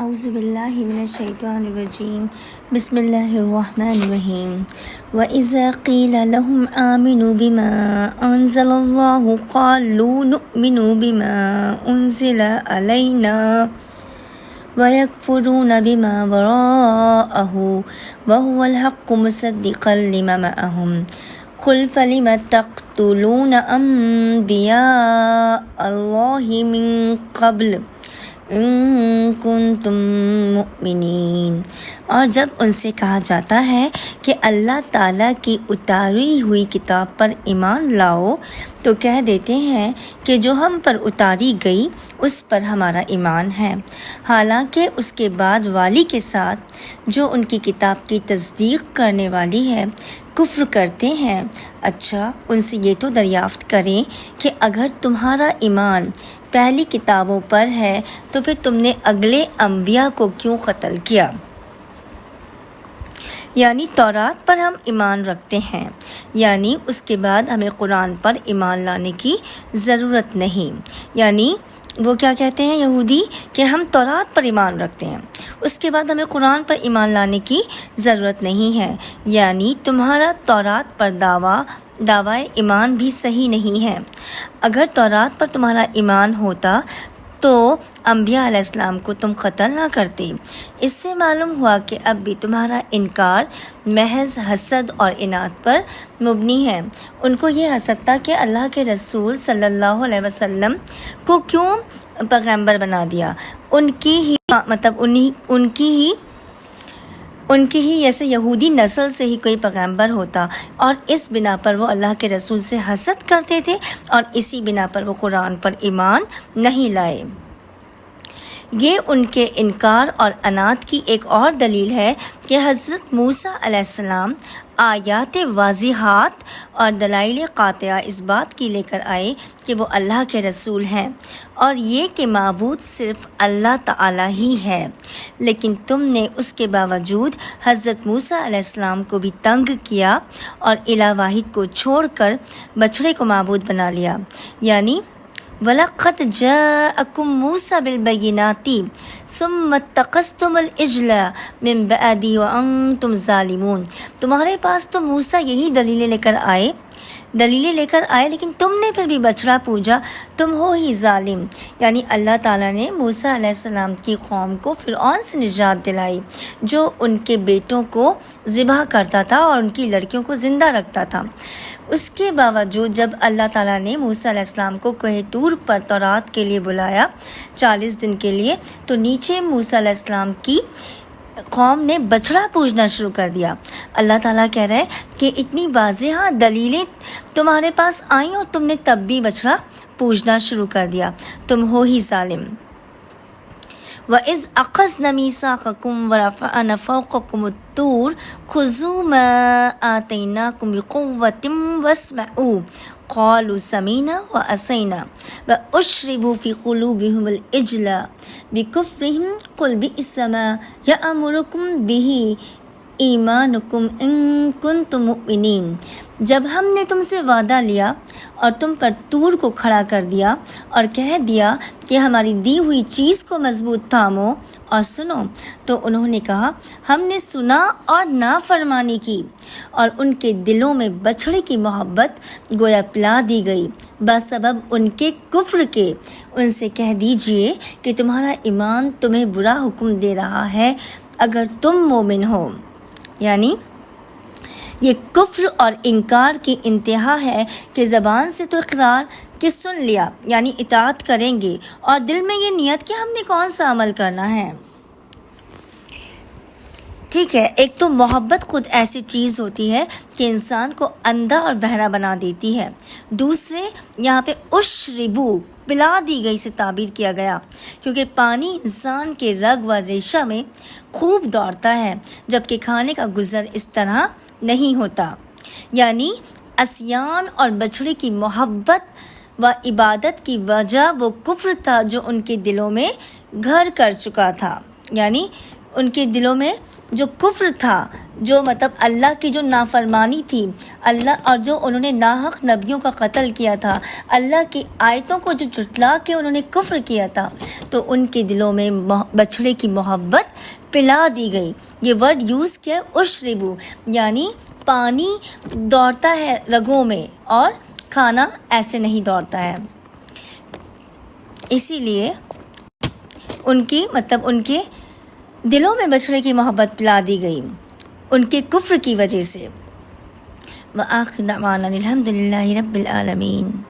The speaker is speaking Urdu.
اعوذ باللہ من الشیطان الرجیم بسم اللہ الرحمن الرحیم وَإِذَا قِيلَ لَهُمْ آمِنُوا بِمَا أَنزَلَ اللَّهُ قَالُوا نُؤْمِنُ بِمَا أُنزِلَ عَلَيْنَا وَيَكْفُرُونَ بِمَا وَرَاءَهُ وَهُوَ الْحَقُّ مُصَدِّقًا لِمَا مَعَهُمْ قُلْ فَلِمَ تَقْتُلُونَ أَنْبِيَاءَ اللَّهِ مِنْ قَبْلُ ان کنتم مؤمنین۔ اور جب ان سے کہا جاتا ہے کہ اللہ تعالیٰ کی اتاری ہوئی کتاب پر ایمان لاؤ تو کہہ دیتے ہیں کہ جو ہم پر اتاری گئی اس پر ہمارا ایمان ہے، حالانکہ اس کے بعد والی کے ساتھ جو ان کی کتاب کی تصدیق کرنے والی ہے کفر کرتے ہیں۔ اچھا ان سے یہ تو دریافت کریں کہ اگر تمہارا ایمان پہلی کتابوں پر ہے تو پھر تم نے اگلے انبیاء کو کیوں قتل کیا؟ یعنی تورات پر ہم ایمان رکھتے ہیں، یعنی اس کے بعد ہمیں قرآن پر ایمان لانے کی ضرورت نہیں۔ یعنی وہ کیا کہتے ہیں یہودی کہ ہم تورات پر ایمان رکھتے ہیں، اس کے بعد ہمیں قرآن پر ایمان لانے کی ضرورت نہیں ہے، یعنی تمہارا تورات پر دعوی ایمان بھی صحیح نہیں ہے۔ اگر تورات پر تمہارا ایمان ہوتا تو انبیاء علیہ السلام کو تم قتل نہ کرتے۔ اس سے معلوم ہوا کہ اب بھی تمہارا انکار محض حسد اور عناد پر مبنی ہے۔ ان کو یہ حسد تھا کہ اللہ کے رسول صلی اللہ علیہ وسلم کو کیوں پیغمبر بنا دیا، ان کی ہی جیسے یہودی نسل سے ہی کوئی پیغمبر ہوتا، اور اس بنا پر وہ اللہ کے رسول سے حسد کرتے تھے اور اسی بنا پر وہ قرآن پر ایمان نہیں لائے۔ یہ ان کے انکار اور عناد کی ایک اور دلیل ہے کہ حضرت موسیٰ علیہ السلام آیات واضحات اور دلائل قاطعہ اس بات کی لے کر آئے کہ وہ اللہ کے رسول ہیں اور یہ کہ معبود صرف اللہ تعالیٰ ہی ہے، لیکن تم نے اس کے باوجود حضرت موسیٰ علیہ السلام کو بھی تنگ کیا اور الہ واحد کو چھوڑ کر بچھڑے کو معبود بنا لیا۔ یعنی وَلَقَدْ جَاءَكُم مُوسَىٰ بِالْبَيِّنَاتِ ثُمَّ اتَّخَذْتُمُ الْعِجْلَ مِن بَعْدِهِ وَأَنْتُمْ ظَالِمُونَ۔ تمہارے پاس تو موسیٰ یہی دلیلیں لے کر آئے لیکن تم نے پھر بھی بچڑا پوجا، تم ہو ہی ظالم۔ یعنی اللہ تعالیٰ نے موسیٰ علیہ السلام کی قوم کو فرعون سے نجات دلائی جو ان کے بیٹوں کو ذبح کرتا تھا اور ان کی لڑکیوں کو زندہ رکھتا تھا۔ اس کے باوجود جب اللہ تعالیٰ نے موسیٰ علیہ السلام کو کوہ طور پر تورات کے لیے بلایا 40 دن کے لیے، تو نیچے موسیٰ علیہ السلام کی قوم نے بچڑا پوجنا شروع کر دیا۔ اللہ تعالیٰ کہہ رہے کہ اتنی واضح دلیلیں تمہارے پاس آئیں اور تم نے تب بھی بچڑا پوجنا شروع کر دیا، تم ہو ہی ظالم۔ وَإِذْ أَخَذْنَا مِيثَاقَكُمْ وَرَفَعْنَا فَوْقَكُمُ الطُّورَ خُذُوا مَا آتَيْنَاكُمْ بِقُوَّةٍ وَاسْمَعُوا قَالُوا سَمِعْنَا وَعَصَيْنَا وَأُشْرِبُوا فِي قُلُوبِهِمُ الْعِجْلَ بِكُفْرِهِمْ قُلْ بِئْسَ مَا يَأْمُرُكُمْ بِهِ ایمانکم ان کنتم مؤمنین۔ جب ہم نے تم سے وعدہ لیا اور تم پر طور کو کھڑا کر دیا اور کہہ دیا کہ ہماری دی ہوئی چیز کو مضبوط تھامو اور سنو، تو انہوں نے کہا ہم نے سنا اور نافرمانی کی، اور ان کے دلوں میں بچھڑے کی محبت گویا پلا دی گئی بسبب ان کے کفر کے۔ ان سے کہہ دیجئے کہ تمہارا ایمان تمہیں برا حکم دے رہا ہے اگر تم مومن ہو۔ یعنی یہ کفر اور انکار کی انتہا ہے کہ زبان سے تو اقرار کہ سن لیا، یعنی اطاعت کریں گے، اور دل میں یہ نیت کہ ہم نے کون سا عمل کرنا ہے۔ ٹھیک ہے، ایک تو محبت خود ایسی چیز ہوتی ہے کہ انسان کو اندھا اور بہرا بنا دیتی ہے۔ دوسرے یہاں پہ اشربو پلا دی گئی سے تعبیر کیا گیا، کیونکہ پانی انسان کے رگ و ریشہ میں خوب دوڑتا ہے، جبکہ کھانے کا گزر اس طرح نہیں ہوتا۔ یعنی عصیان اور بچھڑے کی محبت و عبادت کی وجہ وہ کفر تھا جو ان کے دلوں میں گھر کر چکا تھا۔ یعنی ان کے دلوں میں جو کفر تھا، جو مطلب اللہ کی جو نافرمانی تھی، اللہ اور جو انہوں نے ناحق نبیوں کا قتل کیا تھا، اللہ کی آیتوں کو جو جھٹلا کے انہوں نے کفر کیا تھا، تو ان کے دلوں میں بچھڑے کی محبت پلا دی گئی۔ یہ ورڈ یوز کیا اشربو، یعنی پانی دوڑتا ہے رگوں میں اور کھانا ایسے نہیں دوڑتا ہے۔ اسی لیے ان کے دلوں میں بچھڑے کی محبت پلا دی گئی ان کے کفر کی وجہ سے۔ وآخر دعوانا الحمد للہ رب العالمین۔